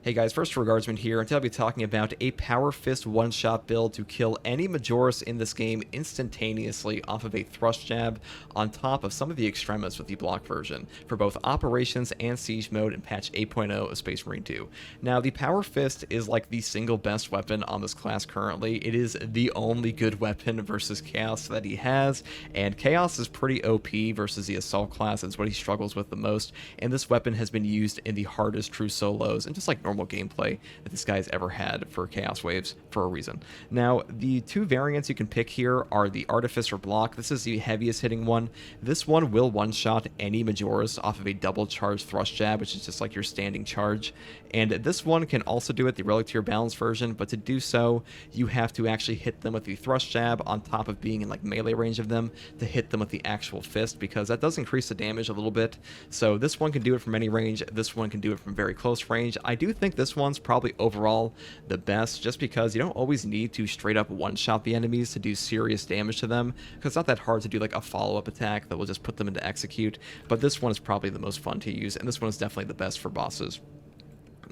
Hey guys, first Regardsman here, and today I'll be talking about a Power Fist one-shot build to kill any Majoris in this game instantaneously off of a Thrust Jab on top of some of the Extremis with the block version for both Operations and Siege mode in patch 8.0 of Space Marine 2. Now, the Power Fist is like the single best weapon on this class currently. It is the only good weapon versus Chaos that he has, and Chaos is pretty OP versus the Assault class. It's what he struggles with the most, and this weapon has been used in the hardest true solos and just like normal gameplay that this guy's ever had for Chaos Waves for a reason. Now, the two variants you can pick here are the Artificer block. This is the heaviest hitting one. This one will one-shot any Majoris off of a double charge thrust jab, which is just like your standing charge. And this one can also do it, the Relic Tier Balance version, but to do so, you have to actually hit them with the thrust jab on top of being in like melee range of them to hit them with the actual fist, because that does increase the damage a little bit. So this one can do it from any range, this one can do it from very close range. I do think this one's probably overall the best, just because you don't always need to straight up one-shot the enemies to do serious damage to them, because it's not that hard to do like a follow-up attack that will just put them into execute, but this one is probably the most fun to use, and this one is definitely the best for bosses.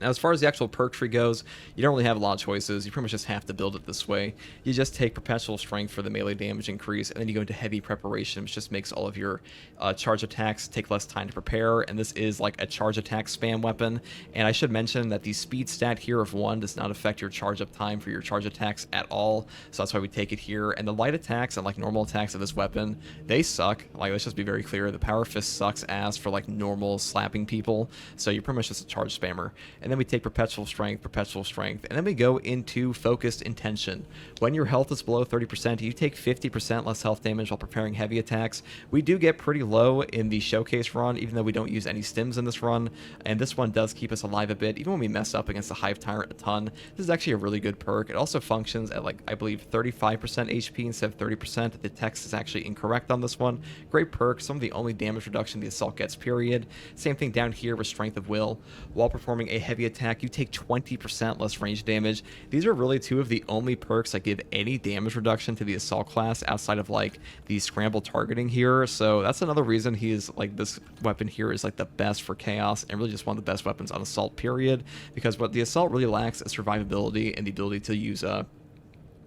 Now, as far as the actual perk tree goes, you don't really have a lot of choices. You pretty much just have to build it this way. You just take Perpetual Strength for the melee damage increase, and then you go into Heavy Preparation, which just makes all of your charge attacks take less time to prepare, and this is like a charge attack spam weapon. And I should mention that the speed stat here of 1 does not affect your charge up time for your charge attacks at all, so that's why we take it here. And the light attacks and like normal attacks of this weapon, they suck. Like, let's just be very clear, the Power Fist sucks ass for like normal slapping people, so you're pretty much just a charge spammer. And then we take Perpetual Strength, and then we go into Focused Intention. When your health is below 30%, you take 50% less health damage while preparing heavy attacks. We do get pretty low in the Showcase run, even though we don't use any stims in this run, and this one does keep us alive a bit, even when we mess up against the Hive Tyrant a ton. This is actually a really good perk. It also functions at like, I believe, 35% HP instead of 30%. The text is actually incorrect on this one. Great perk, some of the only damage reduction the Assault gets, period. Same thing down here with Strength of Will. While performing a heavy attack, you take 20% less range damage. These are really two of the only perks that give any damage reduction to the Assault class outside of like the scramble targeting here. So that's another reason he is like, this weapon here is like the best for Chaos and really just one of the best weapons on Assault, period. Because what the Assault really lacks is survivability and the ability to use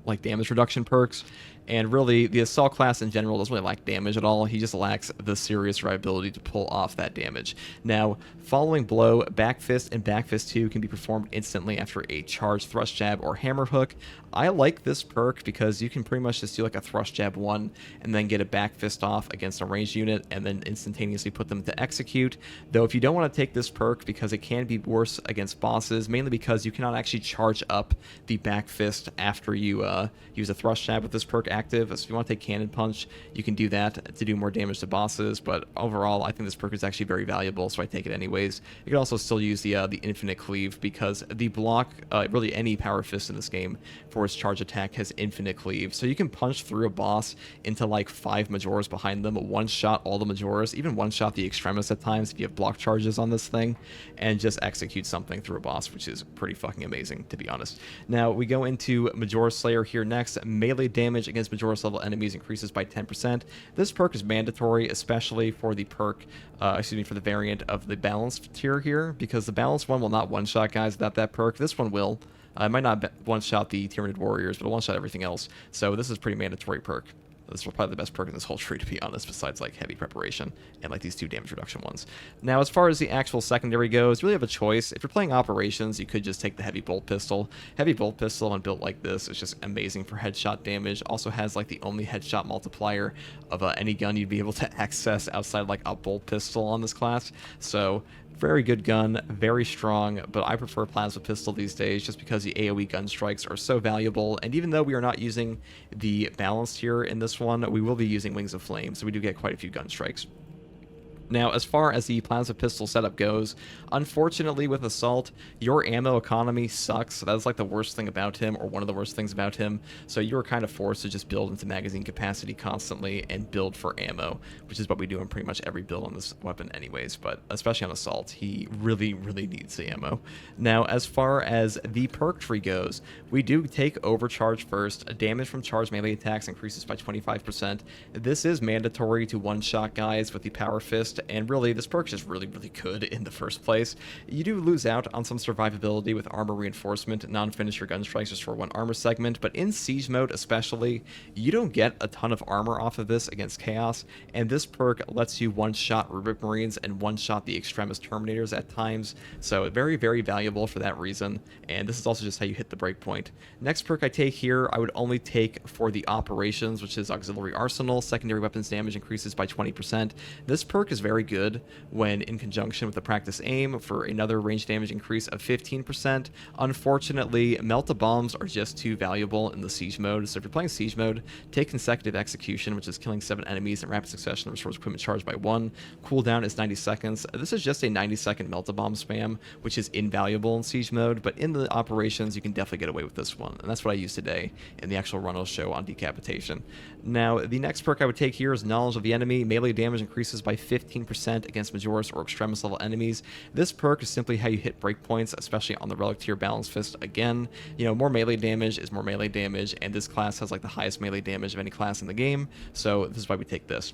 like damage reduction perks, and really the Assault class in general doesn't really lack damage at all. He just lacks the serious survivability to pull off that damage. Now, following blow, Back Fist and Back Fist 2 can be performed instantly after a charge thrust jab or hammer hook. I like this perk because you can pretty much just do like a thrust jab 1 and then get a Back Fist off against a ranged unit and then instantaneously put them to execute. Though if you don't want to take this perk, because it can be worse against bosses, mainly because you cannot actually charge up the Back Fist after you use a thrust jab with this perk active. So if you want to take Cannon Punch, you can do that to do more damage to bosses, but overall I think this perk is actually very valuable, so I take it anyways. You can also still use the Infinite Cleave, because the block, really any Power Fist in this game for its charge attack has Infinite Cleave, so you can punch through a boss into like 5 Majoris behind them, one-shot all the Majoris, even one-shot the Extremis at times if you have block charges on this thing, and just execute something through a boss, which is pretty fucking amazing, to be honest. Now, we go into Majoris Slayer here next. Melee damage against Majoris level enemies increases by 10%. This perk is mandatory, especially for the perk, for the variant of the balanced tier here, because the balanced one will not one-shot guys without that perk. This one will. It might not one-shot the Tyranid Warriors, but it'll one-shot everything else. So this is a pretty mandatory perk. This is probably the best perk in this whole tree, to be honest, besides like Heavy Preparation and like these 2 damage reduction ones. Now, as far as the actual secondary goes, you really have a choice. If you're playing Operations, you could just take the Heavy Bolt Pistol. Heavy Bolt Pistol, when built like this, is just amazing for headshot damage. Also has like the only headshot multiplier of any gun you'd be able to access outside like a Bolt Pistol on this class. So very good gun, very strong, but I prefer Plasma Pistol these days just because the AoE gun strikes are so valuable, and even though we are not using the balanced here in this one, we will be using Wings of Flame, so we do get quite a few gun strikes. Now, as far as the Plasma Pistol setup goes, unfortunately with Assault, your ammo economy sucks. That's like the worst thing about him, or one of the worst things about him. So you're kind of forced to just build into magazine capacity constantly and build for ammo, which is what we do in pretty much every build on this weapon anyways, but especially on Assault, he really, really needs the ammo. Now, as far as the perk tree goes, we do take Overcharge first. Damage from charged melee attacks increases by 25%. This is mandatory to one-shot guys with the Power Fist, Fist, and really, this perk is just really, really good in the first place. You do lose out on some survivability with armor reinforcement, non-finisher gun strikes just for one armor segment, but in Siege mode especially, you don't get a ton of armor off of this against Chaos, and this perk lets you one-shot Rubric Marines and one-shot the Extremis Terminators at times, so very, very valuable for that reason, and this is also just how you hit the breakpoint. Next perk I take here, I would only take for the Operations, which is Auxiliary Arsenal. Secondary weapons damage increases by 20%. This perk is very good when in conjunction with the Practice Aim for another range damage increase of 15%. Unfortunately, Melt-A-Bombs are just too valuable in the Siege mode, so if you're playing Siege mode, take Consecutive Execution, which is killing 7 enemies in rapid succession, restores equipment charge by 1. Cooldown is 90 seconds. This is just a 90-second Melt-A-Bomb spam, which is invaluable in Siege mode, but in the Operations, you can definitely get away with this one, and that's what I use today in the actual Runnels show on Decapitation. Now, the next perk I would take here is Knowledge of the Enemy. Melee damage increases by 15% against Majoris or Extremis level enemies. This perk is simply how you hit breakpoints, especially on the Relic Tier Balance Fist. Again, you know, more melee damage is more melee damage, and this class has like the highest melee damage of any class in the game, so this is why we take this.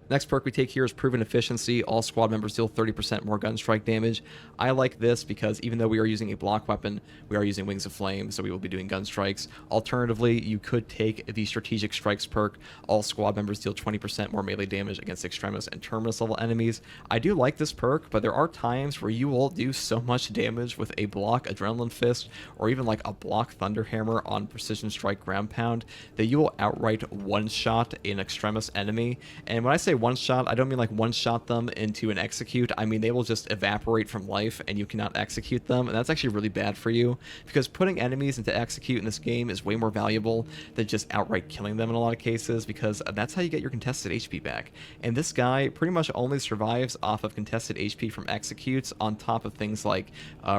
Next perk we take here is Proven Efficiency. All squad members deal 30% more gun strike damage. I like this because even though we are using a block weapon, we are using Wings of Flame, so we will be doing gun strikes. Alternatively, you could take the Strategic Strikes perk. All squad members deal 20% more melee damage against Extremis and Terminus level enemies. I do like this perk, but there are times where you will do so much damage with a block Adrenaline Fist or even like a block Thunderhammer on Precision Strike Ground Pound that you will outright one-shot an Extremis enemy. And when I say one-shot, I don't mean like one-shot them into an execute. I mean they will just evaporate from life and you cannot execute them, and that's actually really bad for you because putting enemies into execute in this game is way more valuable than just outright killing them in a lot of cases, because that's how you get your contested HP back. And this guy pretty much only survives off of contested HP from executes on top of things like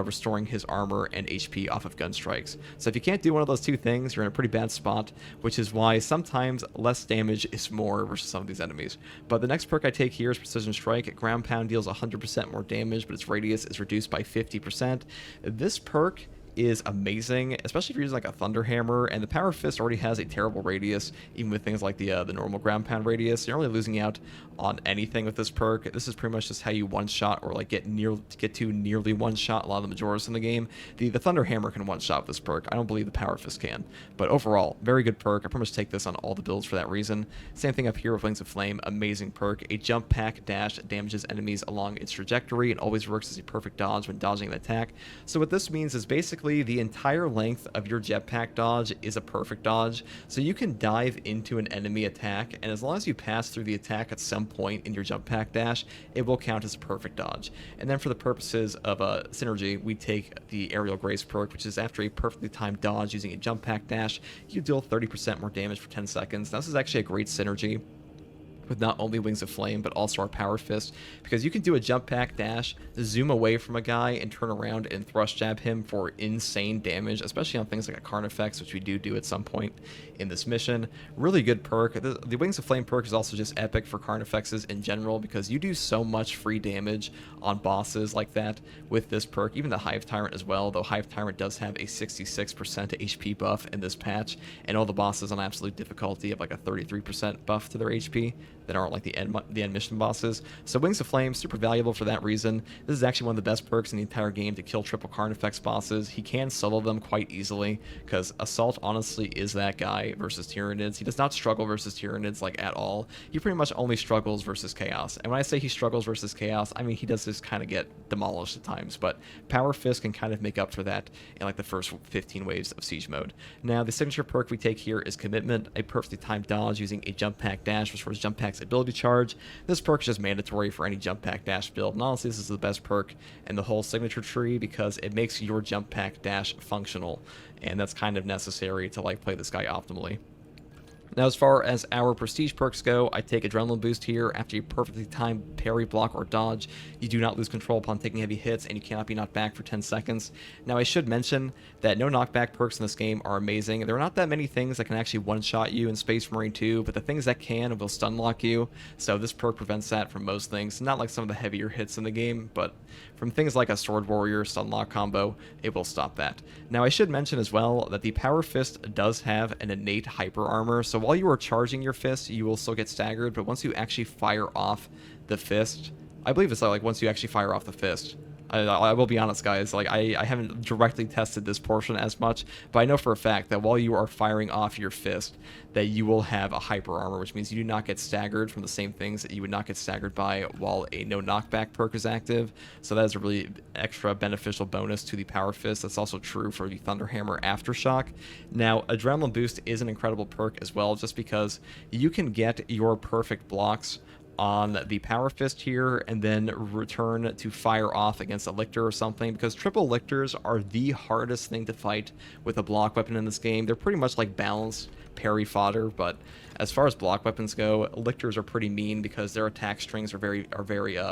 restoring his armor and HP off of gun strikes. So if you can't do one of those two things, you're in a pretty bad spot, which is why sometimes less damage is more versus some of these enemies. But the next perk I take here is Precision Strike. Ground Pound deals 100% more damage, but its radius is reduced by 50%. This perk is amazing, especially if you're using like a Thunderhammer, and the Power Fist already has a terrible radius, even with things like the normal Ground Pound radius. You're only losing out on anything with this perk. This is pretty much just how you one-shot or like get to nearly one-shot a lot of the Majoris in the game. The Thunderhammer can one-shot with this perk. I don't believe the Power Fist can, but overall, very good perk. I pretty much take this on all the builds for that reason. Same thing up here with Wings of Flame, amazing perk. A jump pack dash damages enemies along its trajectory and always works as a perfect dodge when dodging an attack. So what this means is basically the entire length of your jetpack dodge is a perfect dodge, so you can dive into an enemy attack, and as long as you pass through the attack at some point in your jump pack dash, it will count as a perfect dodge. And then for the purposes of synergy, we take the Aerial Grace perk, which is after a perfectly timed dodge using a jump pack dash, you deal 30% more damage for 10 seconds. Now, this is actually a great synergy with not only Wings of Flame, but also our Power Fist, because you can do a jump pack dash, zoom away from a guy, and turn around and thrust jab him for insane damage, especially on things like a Carnifex, which we do at some point in this mission. Really good perk. The Wings of Flame perk is also just epic for Carnifexes in general, because you do so much free damage on bosses like that with this perk, even the Hive Tyrant as well, though Hive Tyrant does have a 66% HP buff in this patch, and all the bosses on absolute difficulty have like a 33% buff to their HP that aren't like the end mission bosses. So Wings of Flame, super valuable for that reason. This is actually one of the best perks in the entire game to kill triple Carnifex bosses. He can solo them quite easily, because Assault honestly is that guy versus Tyranids. He does not struggle versus Tyranids like at all. He pretty much only struggles versus Chaos. And when I say he struggles versus Chaos, I mean he does just kind of get demolished at times, but Power Fist can kind of make up for that in like the first 15 waves of Siege mode. Now the signature perk we take here is Commitment, a perfectly timed dodge using a jump pack dash, which restores jump pack's ability charge. This perk is just mandatory for any jump pack dash build, and honestly this is the best perk in the whole signature tree because it makes your jump pack dash functional, and that's kind of necessary to like play this guy optimally. Now, as far as our prestige perks go, I take Adrenaline Boost here. After you perfectly timed parry, block, or dodge, you do not lose control upon taking heavy hits, and you cannot be knocked back for 10 seconds. Now, I should mention that no knockback perks in this game are amazing. There are not that many things that can actually one-shot you in Space Marine 2, but the things that can will stun lock you, so this perk prevents that from most things. Not like some of the heavier hits in the game, but from things like a Sword Warrior stun lock combo, it will stop that. Now I should mention as well that the Power Fist does have an innate hyper armor, so while you are charging your fist, you will still get staggered, but once you actually fire off the fist, I believe it's like once you actually fire off the fist, I will be honest, guys, like I haven't directly tested this portion as much, but I know for a fact that while you are firing off your fist, that you will have a hyper armor, which means you do not get staggered from the same things that you would not get staggered by while a no knockback perk is active. So that is a really extra beneficial bonus to the Power Fist. That's also true for the Thunderhammer Aftershock. Now, Adrenaline Boost is an incredible perk as well, just because you can get your perfect blocks on the Power Fist here and then return to fire off against a Lictor or something, because triple Lictors are the hardest thing to fight with a block weapon in this game. They're pretty much like balanced parry fodder, but as far as block weapons go, Lictors are pretty mean because their attack strings are very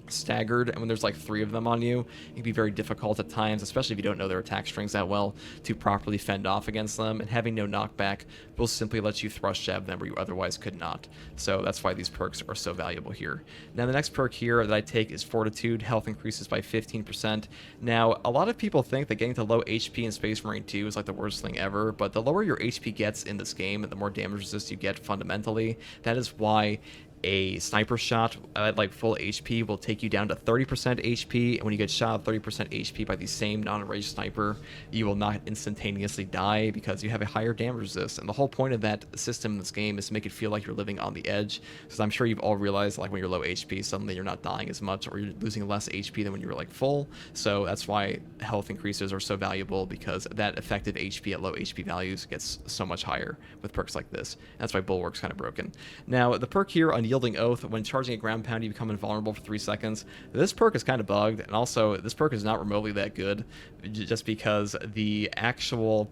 staggered, and when there's like 3 of them on you, it can be very difficult at times, especially if you don't know their attack strings that well, to properly fend off against them, and having no knockback will simply let you thrust jab them where you otherwise could not. So that's why these perks are so valuable here. Now the next perk here that I take is Fortitude. Health increases by 15%. Now a lot of people think that getting to low HP in Space Marine 2 is like the worst thing ever, but the lower your HP gets in this game, the more damage resist you get fundamentally. That is why a sniper shot at like full HP will take you down to 30% HP, and when you get shot at 30% HP by the same non-enraged sniper, you will not instantaneously die because you have a higher damage resist. And the whole point of that system in this game is to make it feel like you're living on the edge, because I'm sure you've all realized like when you're low HP, suddenly you're not dying as much, or you're losing less HP than when you were like full. So that's why health increases are so valuable, because that effective HP at low HP values gets so much higher with perks like this. That's why Bulwark's kind of broken. Now the perk here on Unyielding Oath, when charging a ground pound, you become invulnerable for 3 seconds. This perk is kind of bugged, and also this perk is not remotely that good, just because the actual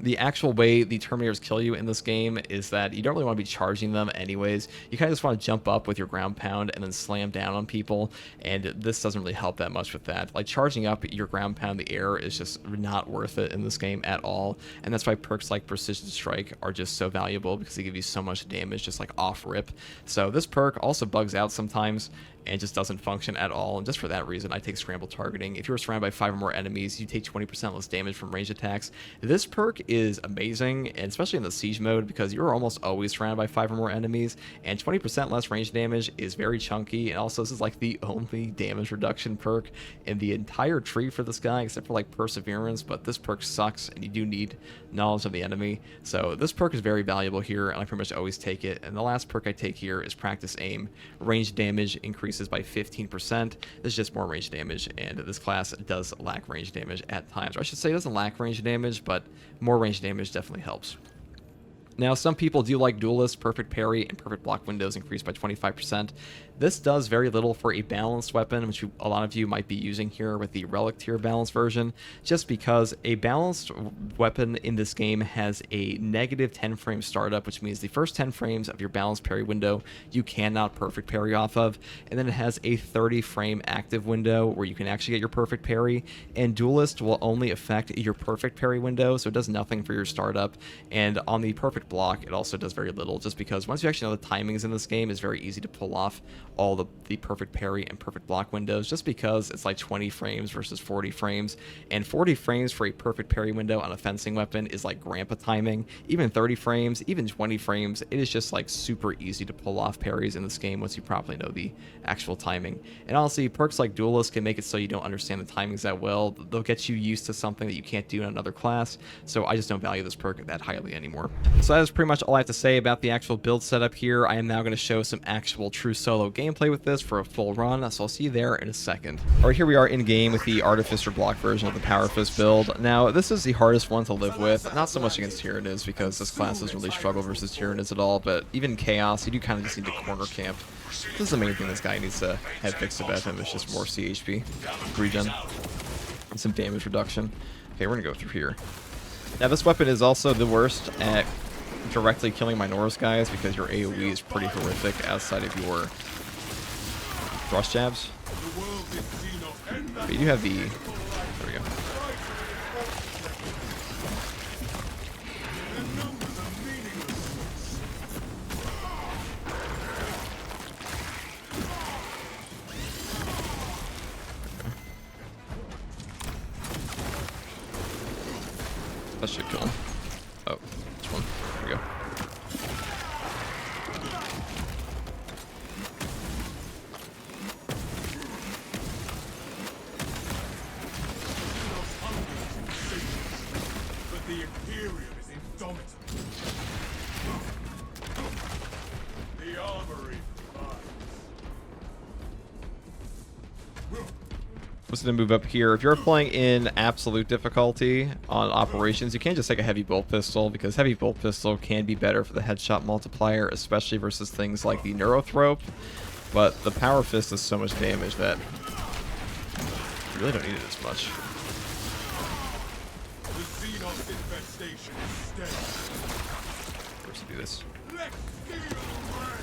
way the Terminators kill you in this game is that you don't really want to be charging them anyways. You kind of just want to jump up with your ground pound and then slam down on people, and this doesn't really help that much with that. Like, charging up your ground pound in the air is just not worth it in this game at all, and that's why perks like Precision Strike are just so valuable, because they give you so much damage just like off rip. So this perk also bugs out sometimes and just doesn't function at all, and just for that reason I take Scramble Targeting. If you're surrounded by 5 or more enemies, you take 20% less damage from ranged attacks. This perk is amazing, and especially in the siege mode, because you're almost always surrounded by 5 or more enemies, and 20% less range damage is very chunky. And also, this is like the only damage reduction perk in the entire tree for this guy, except for like Perseverance, but this perk sucks, and you do need knowledge of the enemy. So this perk is very valuable here, and I pretty much always take it. And the last perk I take here is Practice Aim. Range damage increases by 15%. This is just more range damage, and this class does lack range damage at times. Or I should say it doesn't lack range damage, but more range damage definitely helps. Now, some people do like Duelist. Perfect Parry and Perfect Block windows increased by 25%. This does very little for a balanced weapon, which a lot of you might be using here with the Relic tier balanced version, just because a balanced weapon in this game has a negative 10 frame startup, which means the first 10 frames of your balanced parry window you cannot perfect parry off of, and then it has a 30 frame active window where you can actually get your perfect parry, and Duelist will only affect your perfect parry window, so it does nothing for your startup. And on the perfect block, it also does very little, just because once you actually know the timings in this game, it's very easy to pull off all the perfect parry and perfect block windows, just because it's like 20 frames versus 40 frames, and 40 frames for a perfect parry window on a fencing weapon is like grandpa timing. Even 30 frames, even 20 frames, it is just like super easy to pull off parries in this game once you properly know the actual timing. And honestly, perks like Duelist can make it so you don't understand the timings that well. They'll get you used to something that you can't do in another class, so I just don't value this perk that highly anymore. So that is pretty much all I have to say about the actual build setup here. I am now going to show some actual true solo gameplay with this for a full run, so I'll see you there in a second. Alright, here we are in game with the Artificer block version of the Power Fist build. Now, this is the hardest one to live with, not so much against Tyranids, because this class doesn't really struggle versus Tyranids at all, but even Chaos, you do kind of just need to corner camp. This is the main thing this guy needs to have fixed about him, is just more CHP, regen, and some damage reduction. Okay, we're gonna go through here. Now, this weapon is also the worst at directly killing Majoris guys, because your AoE is pretty horrific outside of your thrust jabs. But you do have the... There we go. That should kill him. Oh, which one? There we go. But the Imperium is indomitable. The armory What's going to move up here? If you're playing in absolute difficulty on operations, you can't just take a heavy bolt pistol, because heavy bolt pistol can be better for the headshot multiplier, especially versus things like the Neurothrope. But the Power Fist does so much damage that you really don't need it as much. The Xenos infestation is dead. Let's do this. Let's steal away.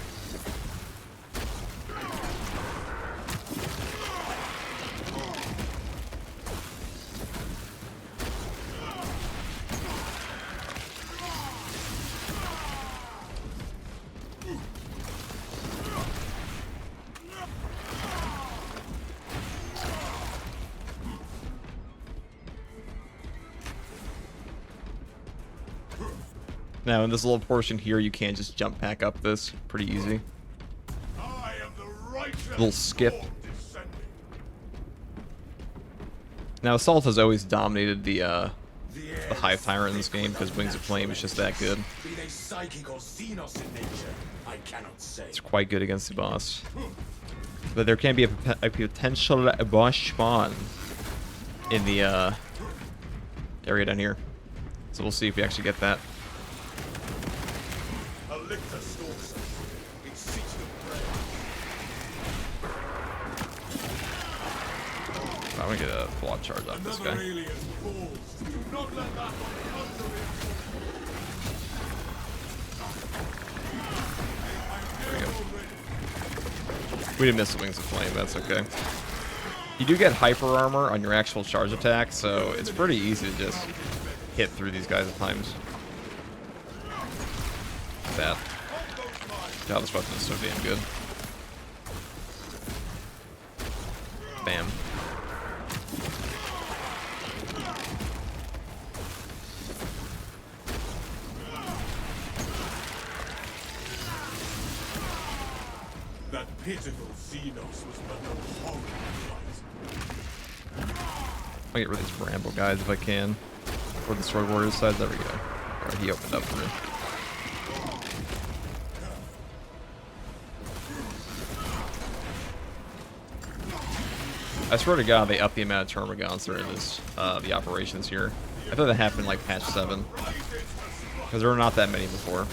Now, in this little portion here, you can just jump back up this pretty easy. I am the righteous Little skip. Lord descending. Now, Assault has always dominated the Hive Tyrant in this game, because Wings of Flame is just that good. Be they psychic or Xenos in nature, I cannot say. It's quite good against the boss. But there can be a potential boss spawn in the area down here. So we'll see if we actually get that. A lictor stalks us. It seeks the prey. I'm gonna get a block charge off this Another guy. alien falls. Do not let that one under it. There we go. We didn't miss the Wings of Flame, that's okay. You do get hyper armor on your actual charge attack, so it's pretty easy to just hit through these guys at times. That. God, this weapon is so damn good. Bam. That pitiful Xenos was but a horrible fight. I'll get rid of these Rambo guys if I can. Or the Sword Warriors side. There we go. Alright, he opened up for me. I swear to God, they upped the amount of termagants that are in this, the operations here. I thought that happened like patch 7. Because there were not that many before.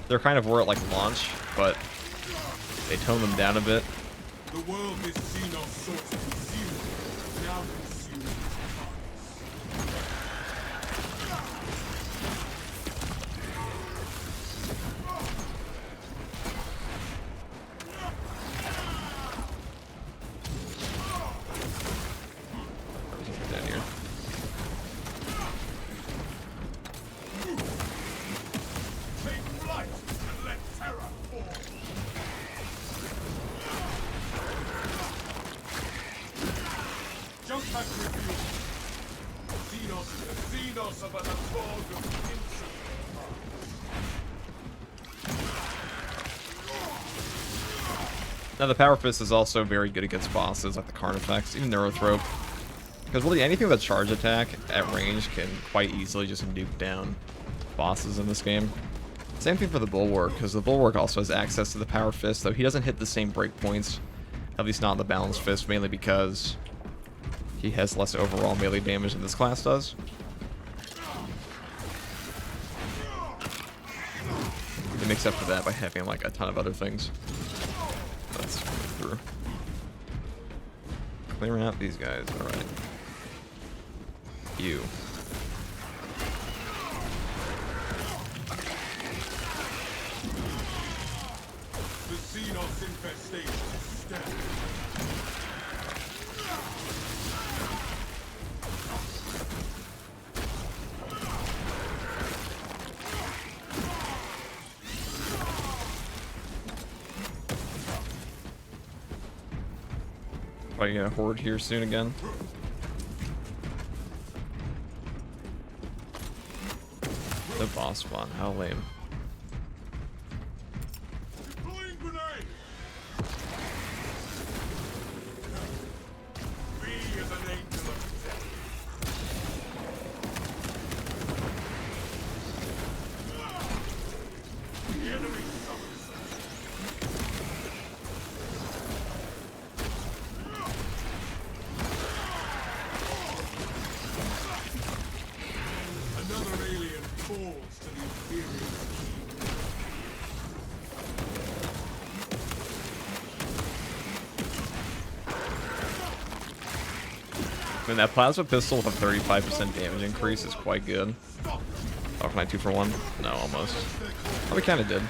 There kind of were at like launch, but they toned them down a bit. The world this Xenos sought to consume, now consumed its ties. Down here. Take flight and let terror fall. Jump back to review. Xenos are but a fog of insect. Now the Power Fist is also very good against bosses like the Carnifex, even Neurothrope. Because really anything with a charge attack at range can quite easily just nuke down bosses in this game. Same thing for the Bulwark, because the Bulwark also has access to the Power Fist, though he doesn't hit the same breakpoints, at least not in the Balanced Fist, mainly because he has less overall melee damage than this class does. It makes up for that by having like a ton of other things. Let's go through. Clearing out these guys, alright. You. The Xenos infestation is dead. Probably gonna horde here soon again. No boss spawn. How lame. Deploying grenade. Me as an angel of death. The enemy summons. Another alien falls to the Imperial scheme. I mean, that plasma pistol with a 35% damage increase is quite good. Oh, can I 2 for 1? No, almost. Oh, we kind of did.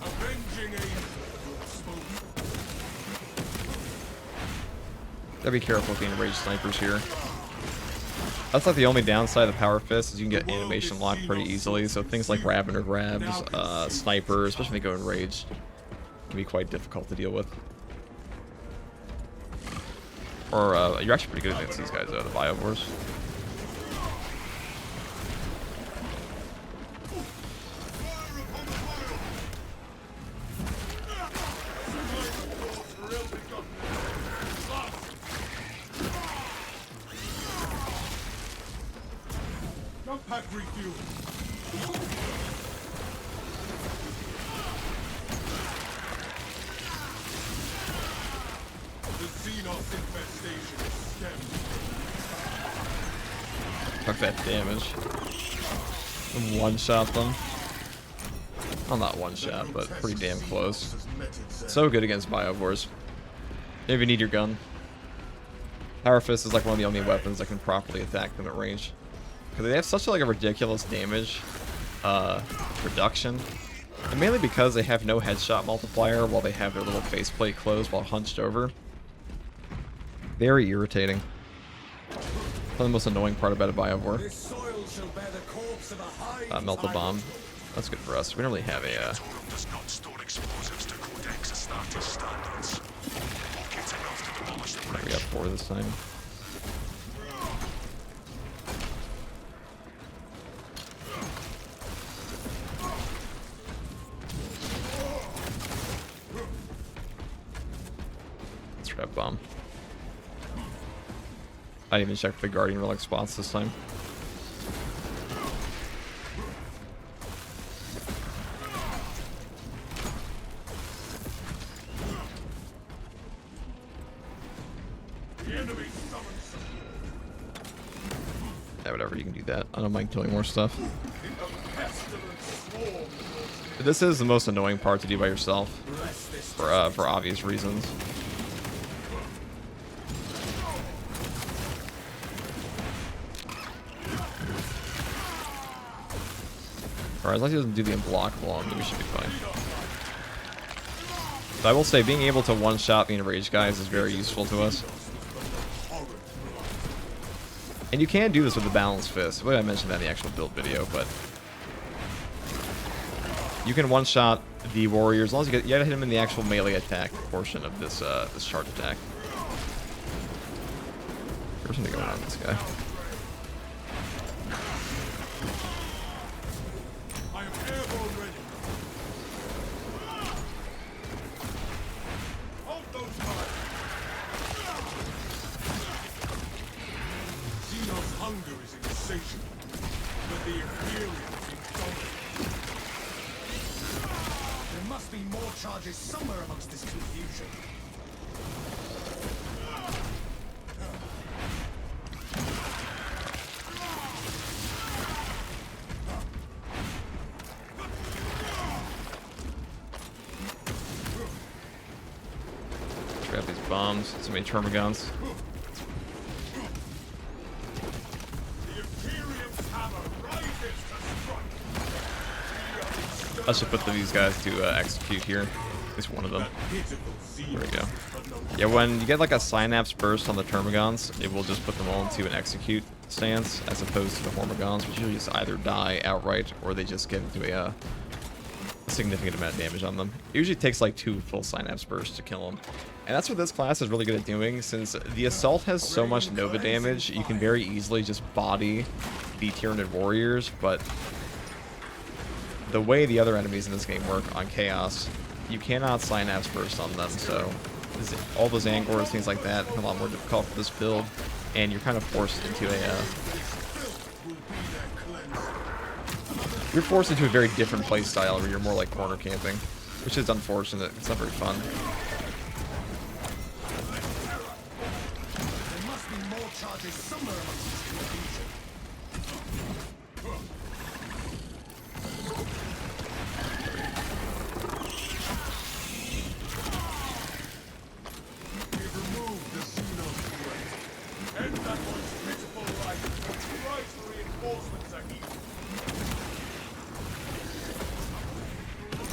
Avenging angel will expose. Gotta be careful with the enraged snipers here. That's like the only downside of Power Fist is you can get animation locked pretty easily. So things like Ravener grabs, snipers, especially when they go enraged, can be quite difficult to deal with. Or you're actually pretty good against these guys, the Biovores. Jump pack refuel. The Xenos infestation is stemmed. Took that damage. One shot them. Well, not one shot, but pretty damn close. So good against Biovores. If you need your gun. Power Fist is like one of the only weapons that can properly attack them at range. Because they have such a ridiculous damage reduction. And mainly because they have no headshot multiplier while they have their little faceplate closed while hunched over. Very irritating. One of the most annoying part about a Biovore. Melt the bomb. That's good for us. We don't really have a we got 4 this time. Let's grab bomb. I didn't even check for the Guardian Relic spots this time. Yeah, whatever, you can do that. I don't mind killing more stuff. This is the most annoying part to do by yourself, for obvious reasons. Alright, as long as he doesn't do the unblockable on me, we should be fine. But I will say, being able to one-shot the enraged guys is very useful to us. And you can do this with the Balanced Fist. Well, I mentioned that in the actual build video, but you can one-shot the warriors as long as you gotta hit him in the actual melee attack portion of this this charge attack. There's something going on with this guy. I am airborne ready. Hold those fire. Xenos' hunger is insatiable, but the Imperials indomitable. There must be more charges somewhere amongst this confusion. Grab these bombs, so many termagants. I should put these guys to execute here. At least one of them. There we go. Yeah, when you get like a synapse burst on the termagants, it will just put them all into an execute stance, as opposed to the hormagons, which usually just either die outright or they just get into a significant amount of damage on them. It usually takes like 2 full Synapse bursts to kill them. And that's what this class is really good at doing, since the Assault has so much Nova damage, you can very easily just body the Tyranid Warriors, but the way the other enemies in this game work on Chaos, you cannot Synapse burst on them, so all those Angors, things like that, are a lot more difficult for this build, and you're kind of forced into a you're forced into a very different playstyle where you're more like corner camping, which is unfortunate. It's not very fun. There must be more charges somewhere amongst this confusion. We've removed the Xenos threat. End that one's pitiful life. Try to reinforcements are here.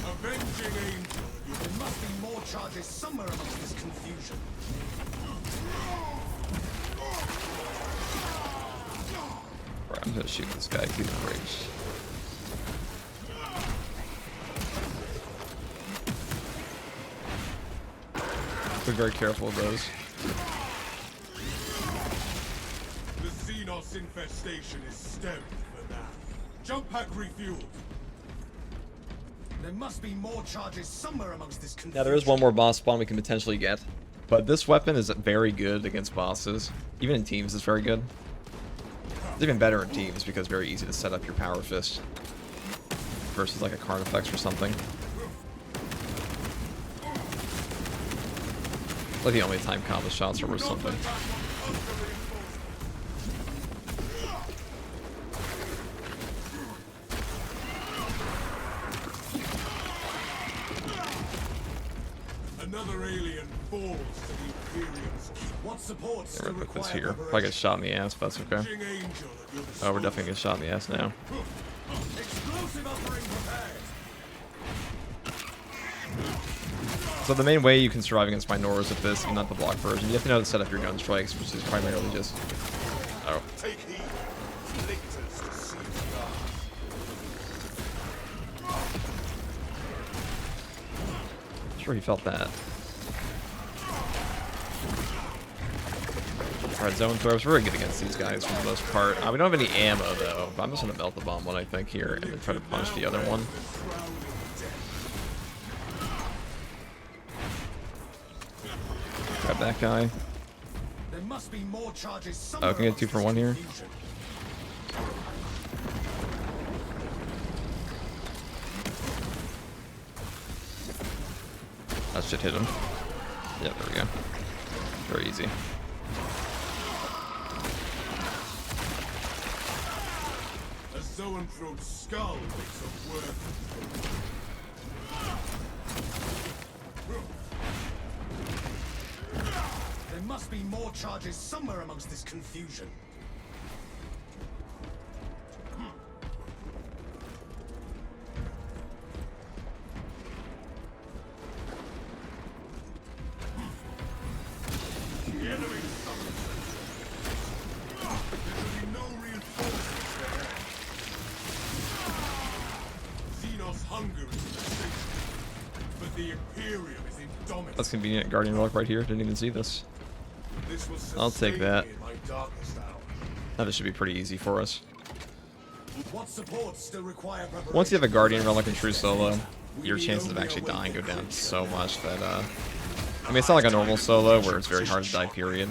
Avenging Angel. There must be more charges somewhere amongst this confusion. Right, I'm gonna shoot this guy. He's enraged. Be very careful of those. The Xenos infestation is stemmed for now. Jump pack refueled. There must be more charges somewhere amongst this confusion. Now there is one more boss spawn we can potentially get, but this weapon is very good against bosses. Even in teams, it's very good. It's even better in teams because it's very easy to set up your Power Fist versus like a Carnifex or something. Like the only time combo shots or something. Another alien falls to the Imperium's keep. What support I'm still gonna put this require here. Probably get shot in the ass, but that's okay. Avenging Angel at your Oh, we're definitely getting shot in the ass now. Explosive offering prepared. So the main way you can survive against Majoris with this, and not the block version, you have to know how to set up your gun strikes, which is primarily just... Oh. Take heed. Lictors to see Sure he felt that. Alright, zone throws. We're really good against these guys for the most part. We don't have any ammo though, but I'm just gonna melt the bomb one I think here and then try to punch the other one. Grab that guy. There must be more charges Oh, can I get 2 for 1 here? That should hit him. Yep, there we go. Very easy. A zoanthrope's skull makes a word. There must be more charges somewhere amongst this confusion. The enemy summons them. There will be no reinforcements there. Xenos hunger is insatiable, but the Imperium is indomitable. That's convenient. Guardian Relic right here. Didn't even see this. This will I'll take sustain that. me in my darkest hour. Now this should be pretty easy for us. What supports still require preparation? Once you have a Guardian Relic in true solo, your chances of actually dying go down so much that, I mean, it's not like a normal solo where it's very hard to die, period.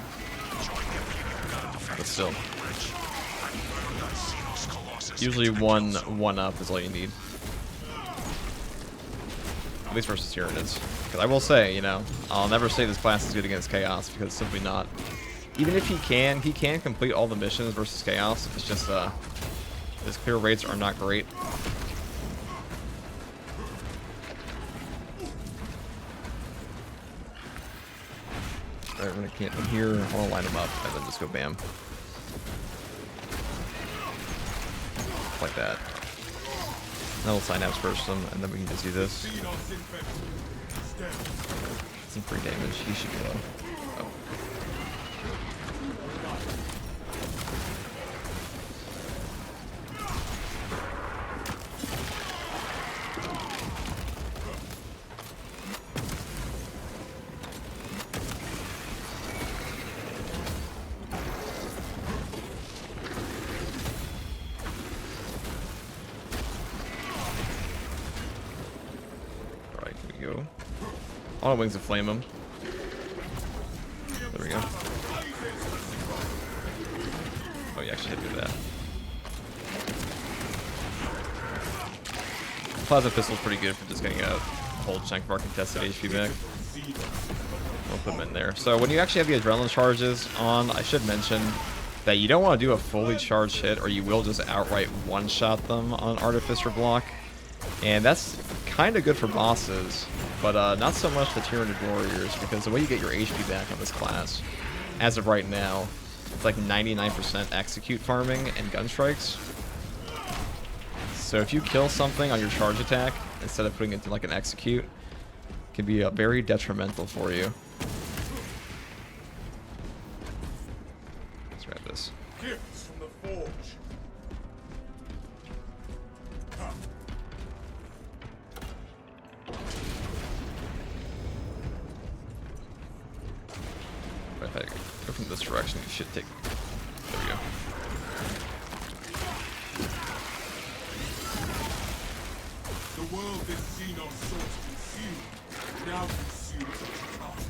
But still. Usually one up is all you need. At least versus Tyranids. Because I will say, you know, I'll never say this class is good against Chaos, because it's simply not. Even if he can complete all the missions versus Chaos. It's just, his clear rates are not great. Alright, we're gonna camp in here. I wanna line them up and then just go bam. Like that. Then we'll Synapse burst them, and then we can just do this. Some free damage. He should be low. Oh. Auto Wings and flame him. There we go. Oh, you actually did do that. Plasma Pistol's pretty good for just getting a whole chunk of our contested HP back. We'll put them in there. So when you actually have the adrenaline charges on, I should mention that you don't want to do a fully charged hit, or you will just outright one-shot them on Artificer block. And that's kind of good for bosses, but not so much the Tyranid Warriors, because the way you get your HP back on this class, as of right now, it's like 99% execute farming and gun strikes. So if you kill something on your charge attack, instead of putting it into like an execute, it can be very detrimental for you. Let's grab this. Gifts from the forge. If I go from this direction, you should take... There we go. The world has seen our swords consumed, now consumed its carcass.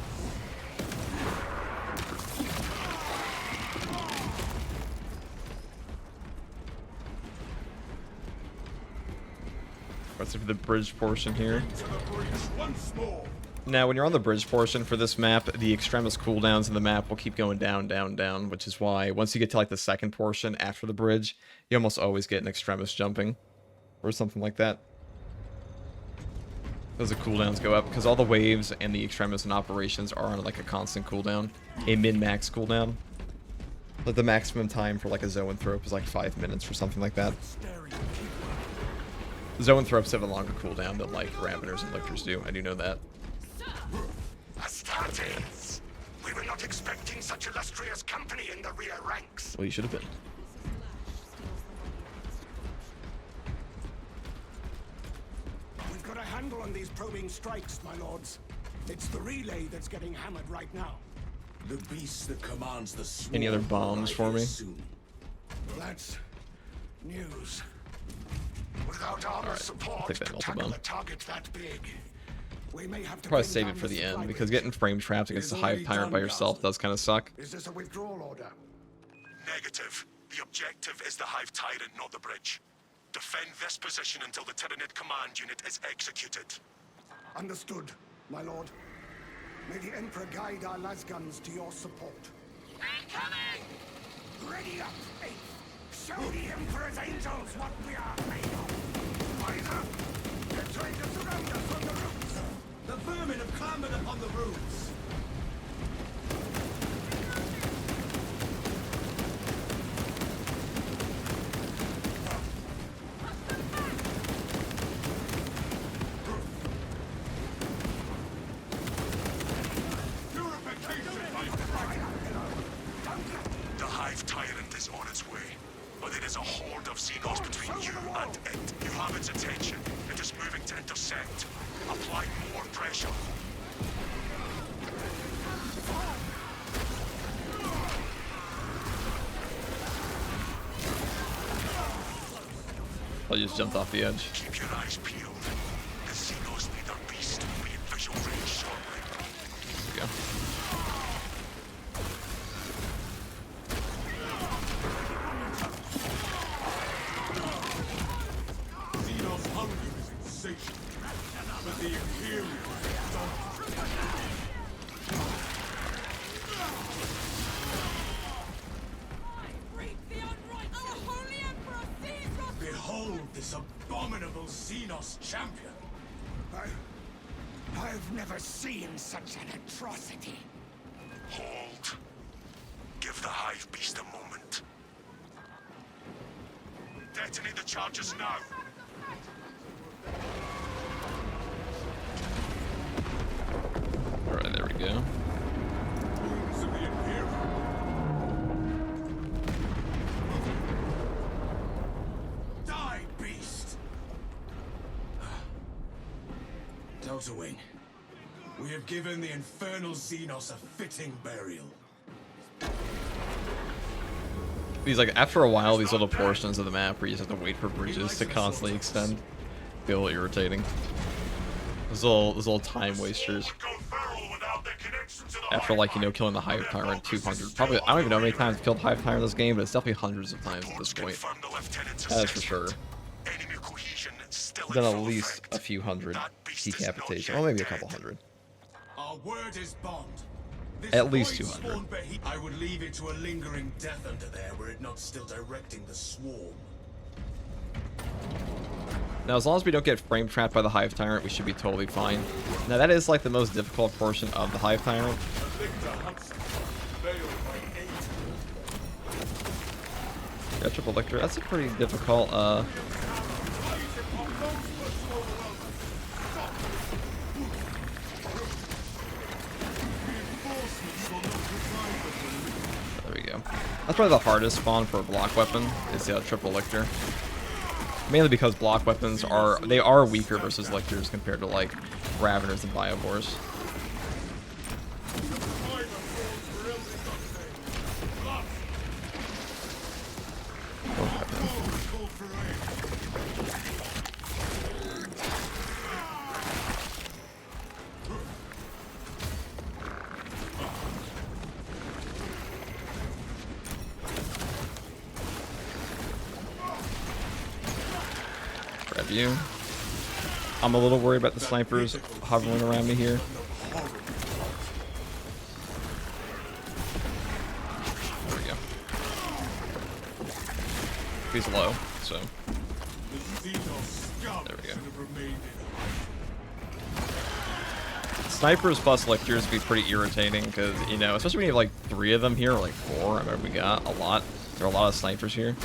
Let's look at the bridge portion here. To the breach once more. Now, when you're on the bridge portion for this map, the extremis cooldowns in the map will keep going down, down, down, which is why once you get to like the second portion after the bridge, you almost always get an extremis jumping or something like that. Those cooldowns go up because all the waves and the extremis and operations are on like a constant cooldown, a min-max cooldown. Like the maximum time for like a zoanthrope is like 5 minutes or something like that. Zoanthropes have a longer cooldown than like Raveners and Lictors do. I do know that. Astartes! We were not expecting such illustrious company in the rear ranks. Well, you should have been. We've got a handle on these probing strikes, my lords. It's the relay that's getting hammered right now. The beast that commands the swarm. Any other bombs for me? Soon. That's news. Without armor support take that to multi tackle bomb. a target that big, we may have to Probably bring save down it for the supply end, because bridge. getting frame trapped against the Hive Tyrant by yourself does kind of suck. Is this a withdrawal order? Negative. The objective is the Hive Tyrant, not the bridge. Defend this position until the Tyranid command unit is executed. Understood, my lord. May the Emperor guide our lasguns to your support. Incoming! Ready up, Eighth! Show the Emperor's angels what we are made of! Either! They're trying to surround us on the roofs! The vermin have clambered upon the roofs. The Hive Tyrant is on its way, but there is a horde of Xenos between you and it. You have its attention. It is moving to intercept. Apply more pressure. I just jumped off the edge. Keep your eyes peeled. The Xenos leader beast will be in visual range shortly. There we go. Xenos' hunger is insatiable, but the Imperial don't. Behold this abominable Xenos champion. I've never seen such an atrocity. Hold. Give the Hive beast a moment. Detonate the charges now. Alright, there we go. Wounds of the Imperial. Die, beast! Delta Wing, we have given the infernal Xenos a fitting burial. These, like, after a while, these little portions of the map where you just have to wait for bridges to constantly extend feel irritating. those little time wasters. Would go feral without their connection to the After, like, you know, killing the Hive Tyrant 200. Probably, I don't even know how many times I've killed Hive Tyrant in this game, but it's definitely hundreds of times at this point. Confirm the lieutenant's That is for assessment. sure. Enemy cohesion still Done in at full least effect. a few hundred That beast is not decapitation. yet Well, maybe a dead. couple hundred. Our word is bond. This At least void 200. spawn behe- I would leave it to a lingering death under there were it not still directing the swarm. Now, as long as we don't get frame trapped by the Hive Tyrant, we should be totally fine. Now, that is like the most difficult portion of the Hive Tyrant. Yeah, triple lictor. That's a pretty difficult. There we go. That's probably the hardest spawn for a block weapon. Is the triple lictor. Mainly because block weapons are weaker versus lictors compared to like Raveners and Biovores. Grab you. I'm a little worried about the snipers hovering around me here. There we go. He's low, so. There we go. Snipers plus lictors be pretty irritating because, you know, especially when you have like 3 of them here, or like 4. I remember we got a lot. There are a lot of snipers here.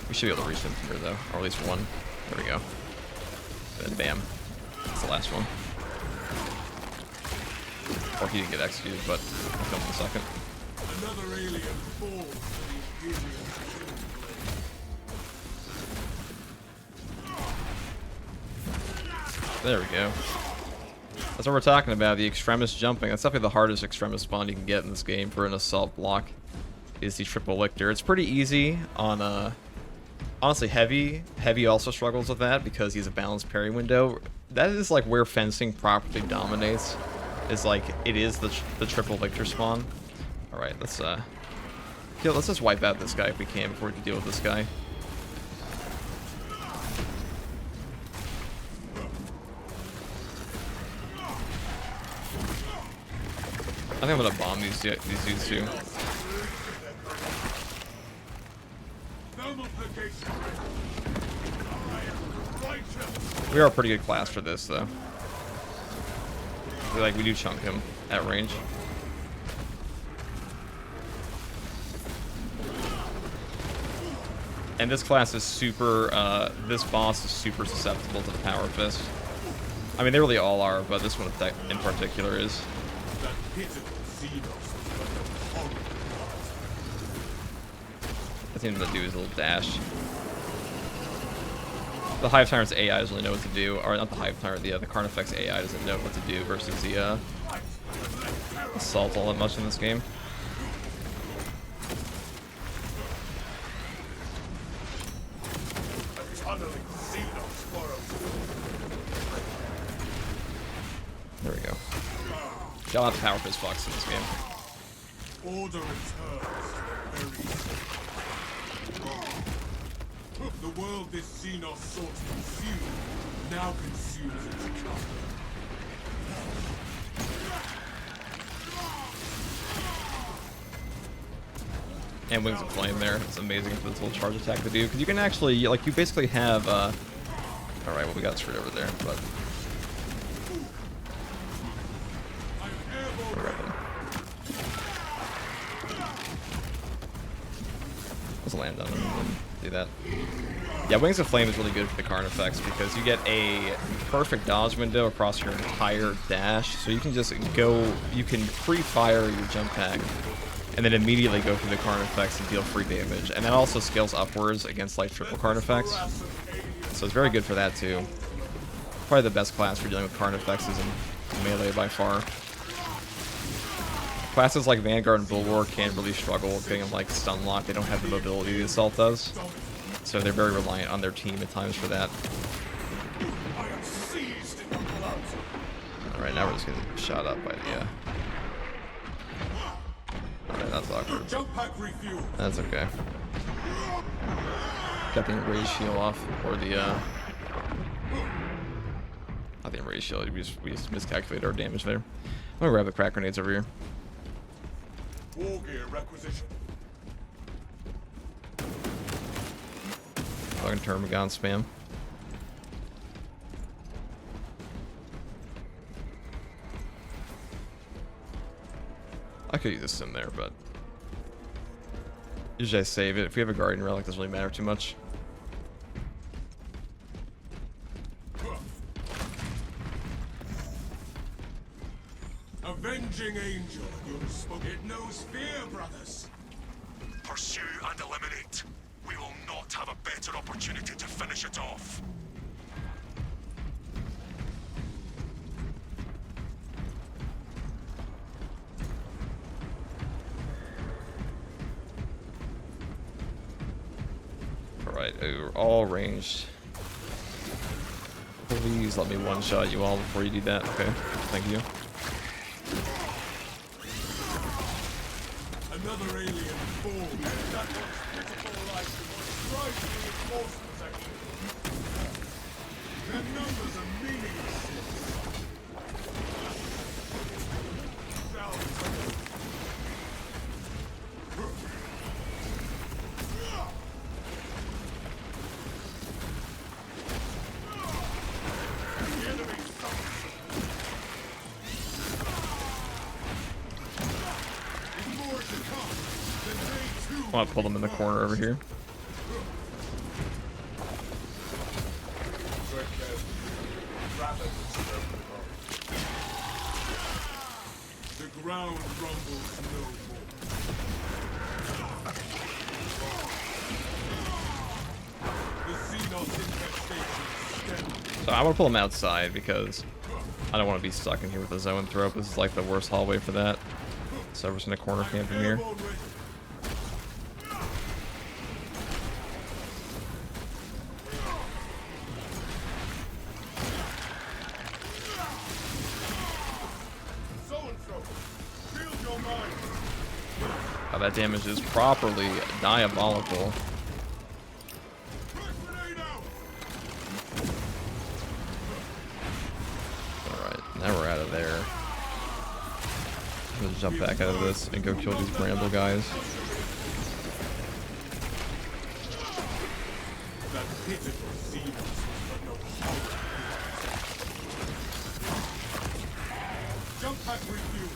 We should be able to reach them here though, or at least one. There we go. And then bam. That's the last one. Or he didn't get executed, but I'll come in a second. Another alien falls to the Imperial. There we go. That's what we're talking about, the extremis jumping. That's definitely the hardest extremis spawn you can get in this game for an assault block, is the triple lictor. It's pretty easy on, honestly, Heavy. Heavy also struggles with that because he's a balanced parry window. That is like where fencing properly dominates, is like, it is the triple lictor spawn. Alright, let's just wipe out this guy if we can before we can deal with this guy. I think I'm gonna bomb these dudes too. We are a pretty good class for this though. We do chunk him at range. And this class is super, this boss is super susceptible to the Power Fist. I mean, they really all are, but this one in particular is. I think I'm gonna do his little dash. The Hive Tyrant's AI doesn't really know what to do, or not the Hive Tyrant, the Carnifex AI doesn't know what to do versus the Assault all that much in this game. There we go. Got a lot of Power Fist fucks in this game. Order returns to the very The world this Xenos sought to consume now consumes its kind. And Wings of Flame there. It's amazing for this little charge attack to do. Because you can actually, like, you basically have, alright, well, we got screwed over there, but. Let's land on him and do that. Yeah, Wings of Flame is really good for the Carnifex because you get a perfect dodge window across your entire dash. So you can just go, you can pre-fire your jump pack and then immediately go through the Carnifex and deal free damage. And that also scales upwards against like triple Carnifex. So it's very good for that too. Probably the best class for dealing with Carnifexes in melee by far. Classes like Vanguard and Bulwark can really struggle with getting like stun lock. They don't have the mobility the Assault does. So they're very reliant on their team at times for that. I am seized in the blood. Alright, now we're just getting shot up by the, Alright, that's awkward. Jump pack refuel. That's okay. Got the enrage shield off, or the, not the enrage shield, we just miscalculated our damage there. I'm gonna grab the crack grenades over here. War gear requisition. Fucking Termagon spam. I could use this in there, but usually I save it. If we have a guardian relic, it doesn't really matter too much. Avenging angel. It knows fear, brothers. Pursue and eliminate. We will not have a better opportunity to finish it off. Alright, we're all ranged. Please let me one-shot you all before you do that. Okay, thank you. Another alien form. That one's pitiful life was strikingly reinforcements, actually. Their numbers are meaningless. I want to pull them in the corner over here. The ground rumbles no more. The Xenos infestation. So I want to pull them outside because I don't want to be stuck in here with a zoanthrope. This is like the worst hallway for that. So we're just in a corner camp from here. Oh, that damage is properly diabolical. Alright, now we're out of there. I'm gonna jump back out of this and go kill these bramble guys. Jump pack refuel.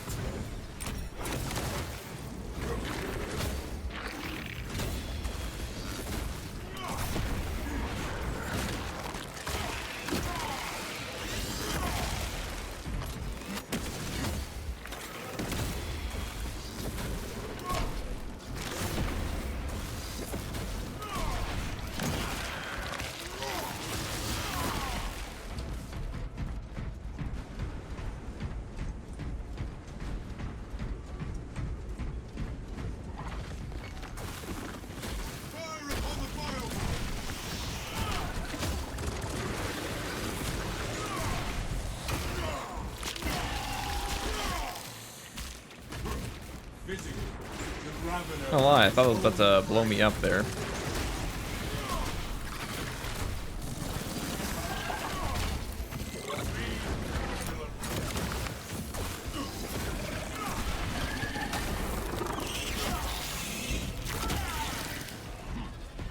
Not gonna lie, I thought it was about to blow me up there.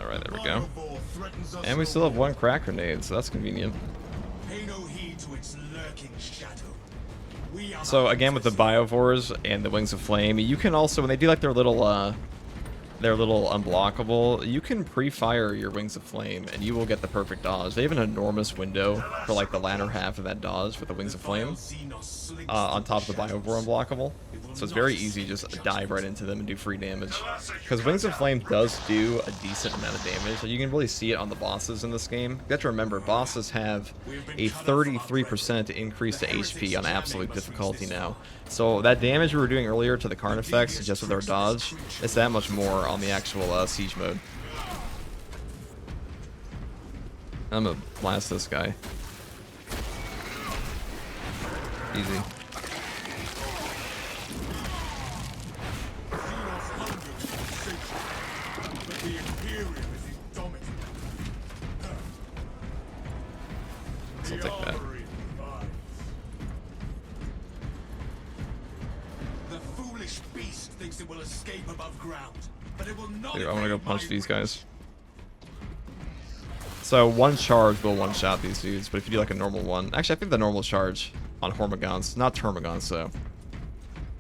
Alright, there we go. And we still have one crack grenade, so that's convenient. Pay no heed to its lurking shadow. We are So again, with the Biovores and the Wings of Flame, you can also, when they do like their little unblockable, you can pre-fire your Wings of Flame and you will get the perfect dodge. They have an enormous window for like the latter half of that dodge with the Wings of Flame on top of the Biovore unblockable. So it's very easy, just dive right into them and do free damage. Because Wings of Flame does do a decent amount of damage. You can really see it on the bosses in this game. You have to remember, bosses have a 33% increase to HP on absolute difficulty now. So that damage we were doing earlier to the Carnifex, just with our dodge, is that much more on the actual siege mode. I'm gonna blast this guy. Easy. Xenos hunger is insatiable, but the Imperium is indomitable. So The I'll take that. armory provides. The foolish beast thinks it will escape above ground, but it will not. Dude, I'm gonna go evade punch my these reach. guys. So one charge will one-shot these dudes, but if you do like a normal one... Actually, I think the normal charge on Hormigons, not Termagants, so...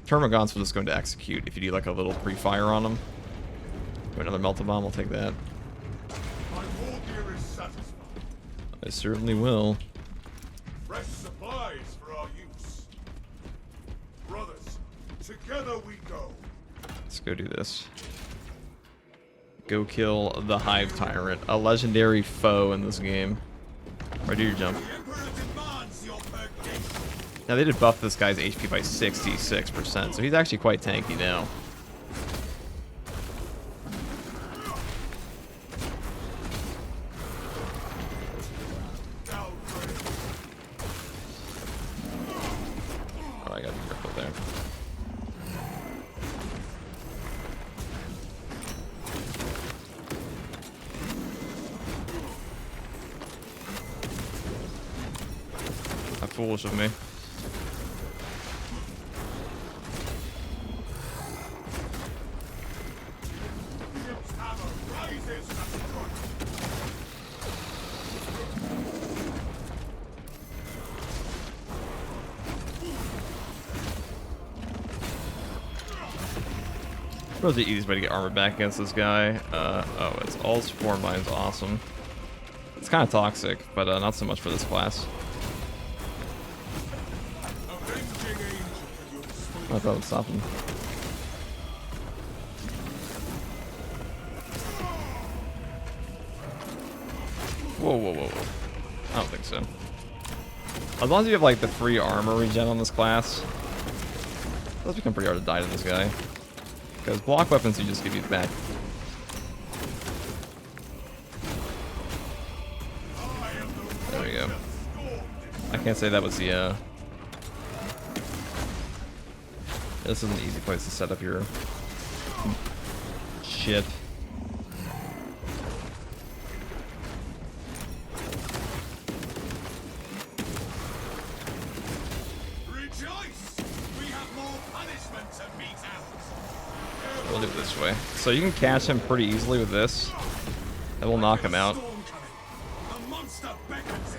Termagants will just go into execute if you do like a little pre-fire on them. Do another Melta Bomb, I'll take that. My war gear is satisfied. I certainly will. Fresh supplies for our use. Brothers, together we go. Let's go do this. Go kill the Hive Tyrant, a legendary foe in this game. Right, do your jump. The Emperor demands your purgation. Now they did buff this guy's HP by 66%, so he's actually quite tanky now. Oh, I gotta be careful there. How foolish of me. Imp's hammer rises to strike. What's the easiest way to get armor back against this guy? Oh, it's all support mine's awesome. It's kind of toxic, but not so much for this class. Avenging angel at your disposal. I thought it would stop him. Whoa, whoa, whoa, whoa. I don't think so. As long as you have like the free armor regen on this class, it does become pretty hard to die to this guy. Because block weapons you just give you back. There we go. I can't say that was the this is an easy place to set up your shit. Rejoice! We have more punishment to mete out. We'll do it this way. So you can catch him pretty easily with this. That will knock him out. Storm coming. The monster beckons it.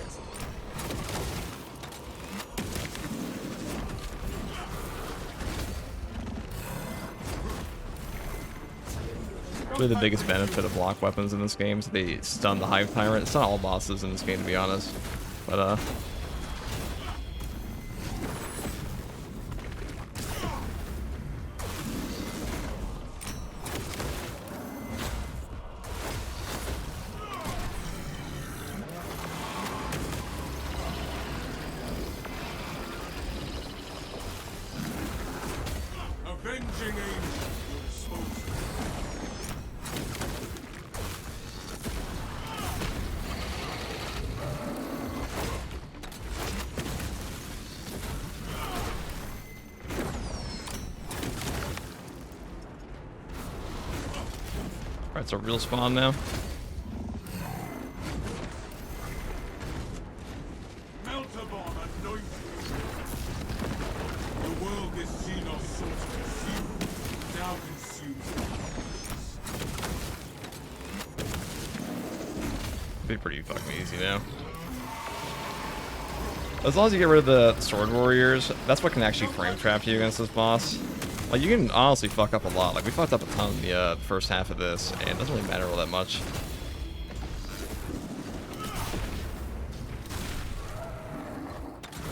Really the biggest benefit of block weapons in this game is they stun the Hive Tyrant. It's not all bosses in this game, to be honest. But, Avenging angel at your disposal. Alright, so real spawn now. Melta bomb anointed. The world this Xenos sought to consume now consumes us. Be pretty fucking easy now. As long as you get rid of the sword warriors, that's what can actually frame trap you against this boss. Like, you can honestly fuck up a lot. Like, we fucked up a ton in the first half of this, and it doesn't really matter all that much.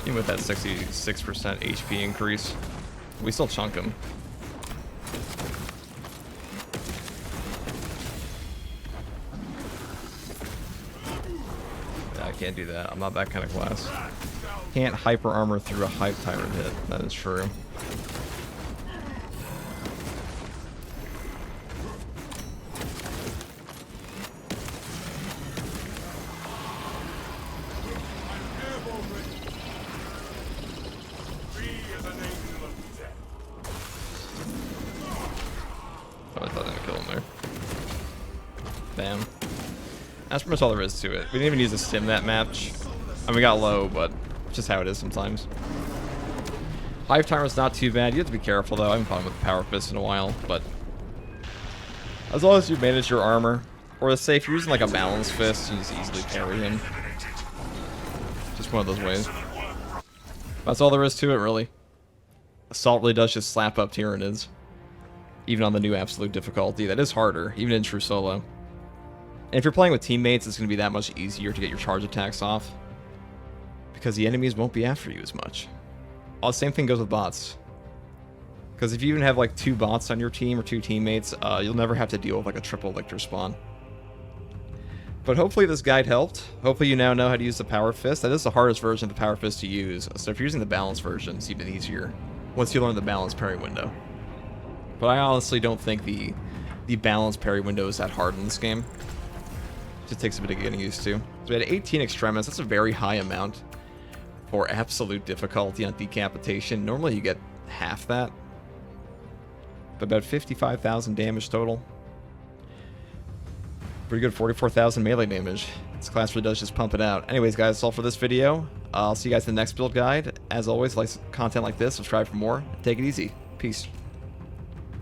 Even with that 66% HP increase, we still chunk him. Yeah, I can't do that. I'm not that kind of class. Can't hyper armor through a Hive Tyrant hit. That is true. I thought I didn't kill him there. Bam. That's pretty much all there is to it. We didn't even use a stim that match. And we got low, but it's just how it is sometimes. Hive Timer's not too bad. You have to be careful, though. I haven't fought with Power Fist in a while, but as long as you manage your armor, or to say if you're using like a Balance Fist, you just easily carry him. Just one of those ways. That's all there is to it, really. Assault really does just slap up Tyranids. Even on the new absolute difficulty. That is harder, even in true solo. And if you're playing with teammates, it's going to be that much easier to get your charge attacks off. Because the enemies won't be after you as much. Oh, the same thing goes with bots. Because if you even have like 2 bots on your team or 2 teammates, you'll never have to deal with like a triple Lictor spawn. But hopefully this guide helped. Hopefully you now know how to use the Power Fist. That is the hardest version of the Power Fist to use. So if you're using the Balance version, it's even easier. Once you learn the Balance parry window. But I honestly don't think the Balance parry window is that hard in this game. It just takes a bit of getting used to. So we had 18 Extremis. That's a very high amount for absolute difficulty on decapitation. Normally you get half that. But about 55,000 damage total. Pretty good, 44,000 melee damage. This class really does just pump it out. Anyways, guys, that's all for this video. I'll see you guys in the next build guide. As always, like content like this, subscribe for more. Take it easy. Peace.